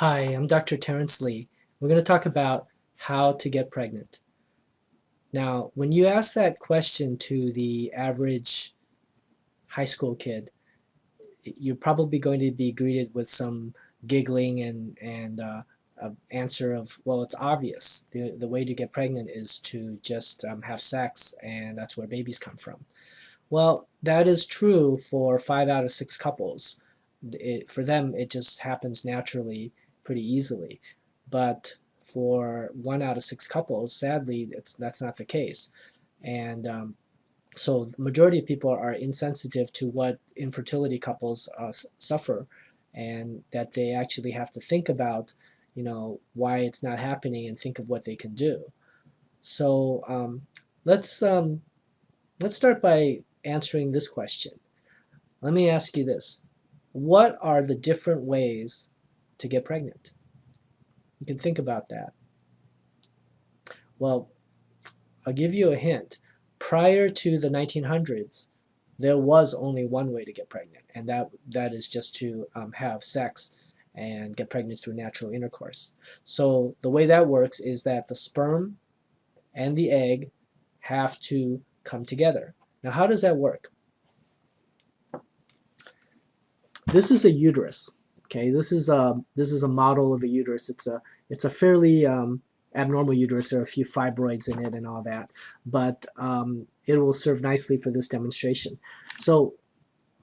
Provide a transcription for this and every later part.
Hi, I'm Dr. Terrence Lee. We're going to talk about how to get pregnant. Now, when you ask that question to the average high school kid, you're probably going to be greeted with some giggling and an answer of, well, it's obvious. The way to get pregnant is to just have sex, and that's where babies come from. Well, that is true for 5 out of 6 couples. For them, it just happens naturally, pretty easily. But for 1 out of 6 couples, sadly, that's not the case. And so the majority of people are insensitive to what infertility couples suffer, and that they actually have to think about, why it's not happening and think of what they can do. So let's um, let's start by answering this question. Let me ask you this. What are the different ways to get pregnant? You can think about that. Well, I'll give you a hint. Prior to the 1900s, there was only one way to get pregnant, and that is just to have sex and get pregnant through natural intercourse. So the way that works is that the sperm and the egg have to come together. Now, how does that work? This is a uterus. Okay, this is a model of a uterus. It's a fairly abnormal uterus. There are a few fibroids in it and all that, but it will serve nicely for this demonstration. So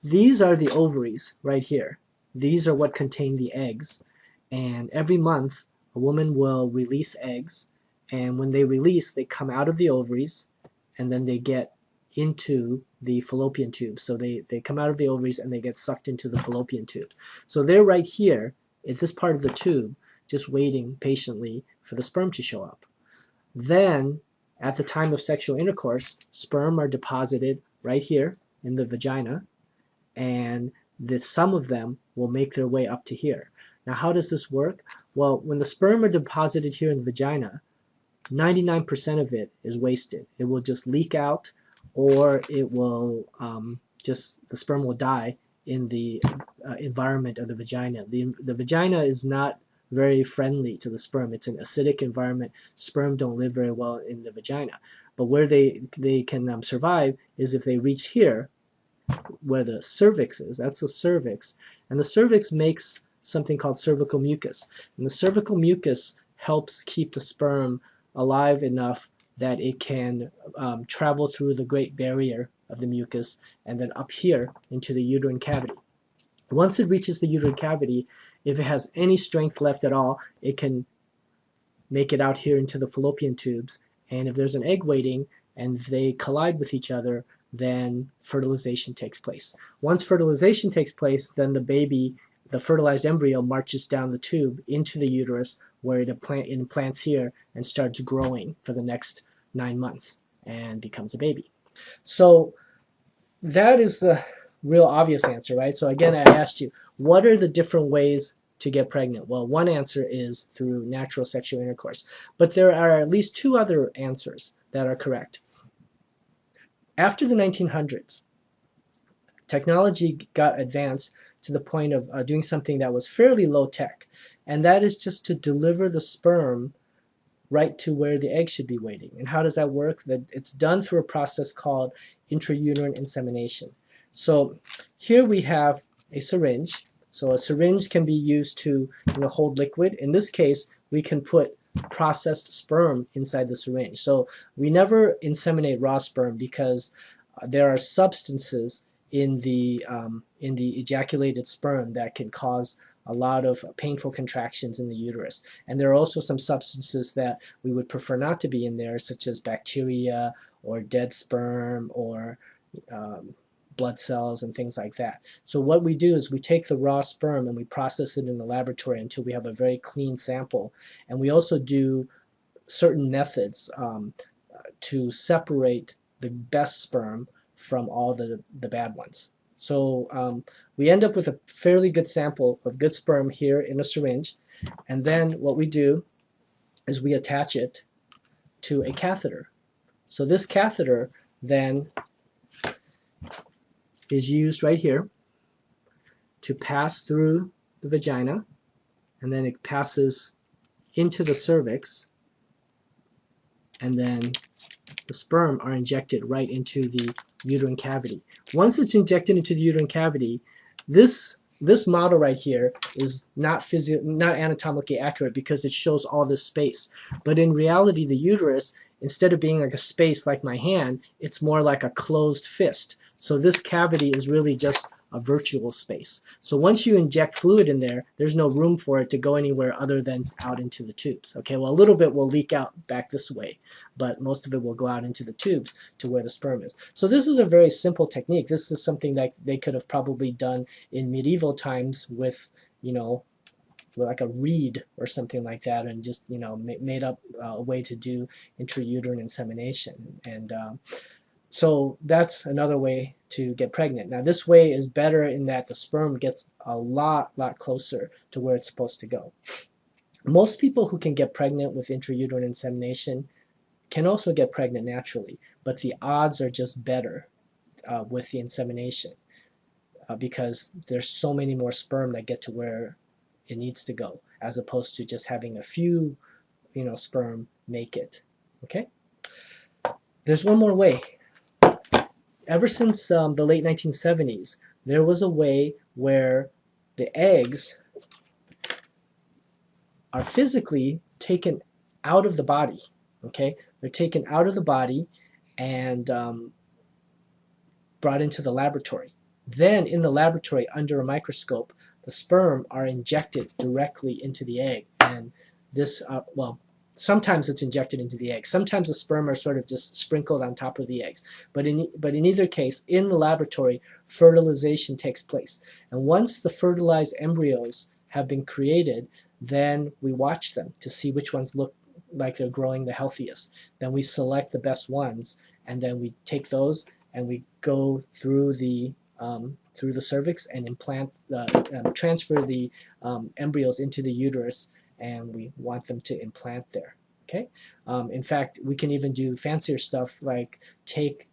these are the ovaries right here. These are what contain the eggs, and every month a woman will release eggs, and when they release, they come out of the ovaries, and then they get into the fallopian tubes. So they come out of the ovaries and they get sucked into the fallopian tubes. So they're right here at this part of the tube, just waiting patiently for the sperm to show up. Then, at the time of sexual intercourse, sperm are deposited right here in the vagina, and some of them will make their way up to here. Now, how does this work? Well, when the sperm are deposited here in the vagina, 99% of it is wasted. It will just leak out, or it will the sperm will die in the environment of the vagina. The vagina is not very friendly to the sperm. It's an acidic environment. Sperm don't live very well in the vagina. But where they can survive is if they reach here, where the cervix is. That's the cervix. And the cervix makes something called cervical mucus. And the cervical mucus helps keep the sperm alive enough that it can travel through the great barrier of the mucus and then up here into the uterine cavity. Once it reaches the uterine cavity, if it has any strength left at all, it can make it out here into the fallopian tubes. And if there's an egg waiting and they collide with each other, then fertilization takes place. Once fertilization takes place, then the baby, the fertilized embryo, marches down the tube into the uterus, where it implants here and starts growing for the next 9 months and becomes a baby. So that is the real obvious answer, right? So again, I asked you, what are the different ways to get pregnant? Well, one answer is through natural sexual intercourse, but there are at least two other answers that are correct. After the 1900s, technology got advanced to the point of doing something that was fairly low tech, and that is just to deliver the sperm right to where the egg should be waiting. And how does that work? That it's done through a process called intrauterine insemination. So here we have a syringe. So a syringe can be used to hold liquid. In this case, we can put processed sperm inside the syringe. So we never inseminate raw sperm because there are substances in the ejaculated sperm that can cause a lot of painful contractions in the uterus. And there are also some substances that we would prefer not to be in there, such as bacteria or dead sperm or blood cells and things like that. So what we do is we take the raw sperm and we process it in the laboratory until we have a very clean sample. And we also do certain methods to separate the best sperm from all the bad ones. So we end up with a fairly good sample of good sperm here in a syringe, and then what we do is we attach it to a catheter. So this catheter then is used right here to pass through the vagina, and then it passes into the cervix, and then the sperm are injected right into the uterine cavity. Once it's injected into the uterine cavity, this model right here is not anatomically accurate because it shows all this space. But in reality, the uterus, instead of being like a space like my hand, it's more like a closed fist. So this cavity is really just a virtual space. So once you inject fluid in there, there's no room for it to go anywhere other than out into the tubes. Okay, well, a little bit will leak out back this way, but most of it will go out into the tubes to where the sperm is. So this is a very simple technique. This is something that they could have probably done in medieval times with, like a reed or something like that, and just, made up a way to do intrauterine insemination. And so that's another way to get pregnant. Now this way is better in that the sperm gets a lot closer to where it's supposed to go. Most people who can get pregnant with intrauterine insemination can also get pregnant naturally, but the odds are just better with the insemination because there's so many more sperm that get to where it needs to go, as opposed to just having a few, sperm make it. Okay? There's one more way. Ever since the late 1970s, there was a way where the eggs are physically taken out of the body. Okay, they're taken out of the body and brought into the laboratory. Then in the laboratory, under a microscope, the sperm are injected directly into the egg. And this, sometimes it's injected into the egg. Sometimes the sperm are sort of just sprinkled on top of the eggs. But in either case, in the laboratory, fertilization takes place. And once the fertilized embryos have been created, then we watch them to see which ones look like they're growing the healthiest. Then we select the best ones, and then we take those and we go through the cervix and transfer the embryos into the uterus, and we want them to implant there. Okay. In fact, we can even do fancier stuff like take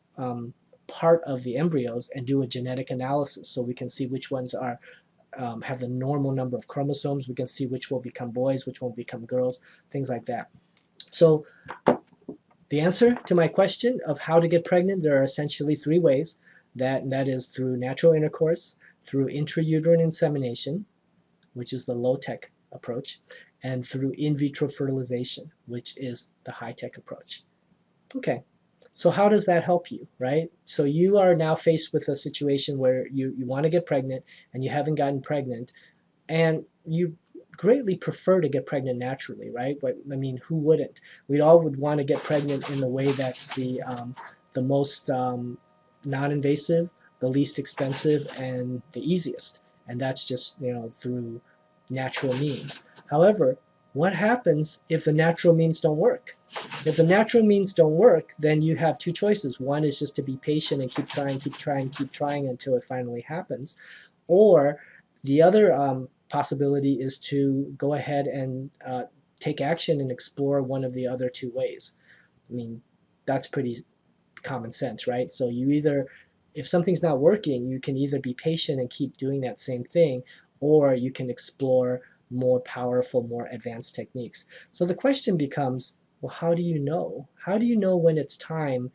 part of the embryos and do a genetic analysis, so we can see which ones are have the normal number of chromosomes. We can see which will become boys, which will become girls, things like that. So the answer to my question of how to get pregnant, there are essentially three ways. That is through natural intercourse, through intrauterine insemination, which is the low-tech approach, and through in vitro fertilization, which is the high-tech approach. Okay, so how does that help you, right? So you are now faced with a situation where you want to get pregnant and you haven't gotten pregnant, and you greatly prefer to get pregnant naturally, right? But I mean, who wouldn't? We all would want to get pregnant in the way that's the most non-invasive, the least expensive, and the easiest. And that's just, through natural means. However, what happens if the natural means don't work? If the natural means don't work, then you have two choices. One is just to be patient and keep trying until it finally happens. Or the other possibility is to go ahead and take action and explore one of the other two ways. I mean, that's pretty common sense, right? So if something's not working, you can either be patient and keep doing that same thing, or you can explore more powerful, more advanced techniques. So the question becomes, well, how do you know? How do you know when it's time?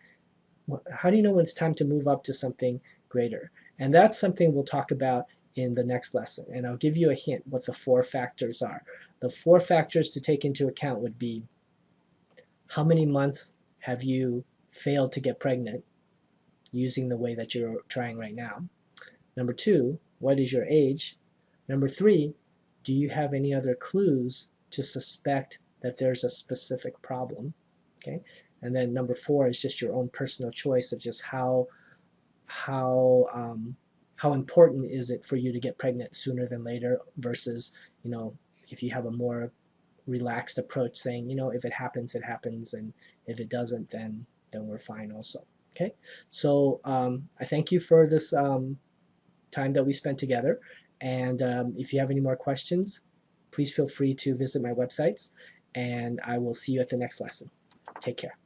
How do you know when it's time to move up to something greater? And that's something we'll talk about in the next lesson. And I'll give you a hint what the 4 factors are. The 4 factors to take into account would be: how many months have you failed to get pregnant using the way that you're trying right now? Number 2, what is your age? Number 3, do you have any other clues to suspect that there's a specific problem? Okay. And then number 4 is just your own personal choice of just how important is it for you to get pregnant sooner than later versus, if you have a more relaxed approach saying, if it happens, it happens, and if it doesn't, then we're fine also. Okay, so I thank you for this time that we spent together, and if you have any more questions, please feel free to visit my websites, and I will see you at the next lesson. Take care.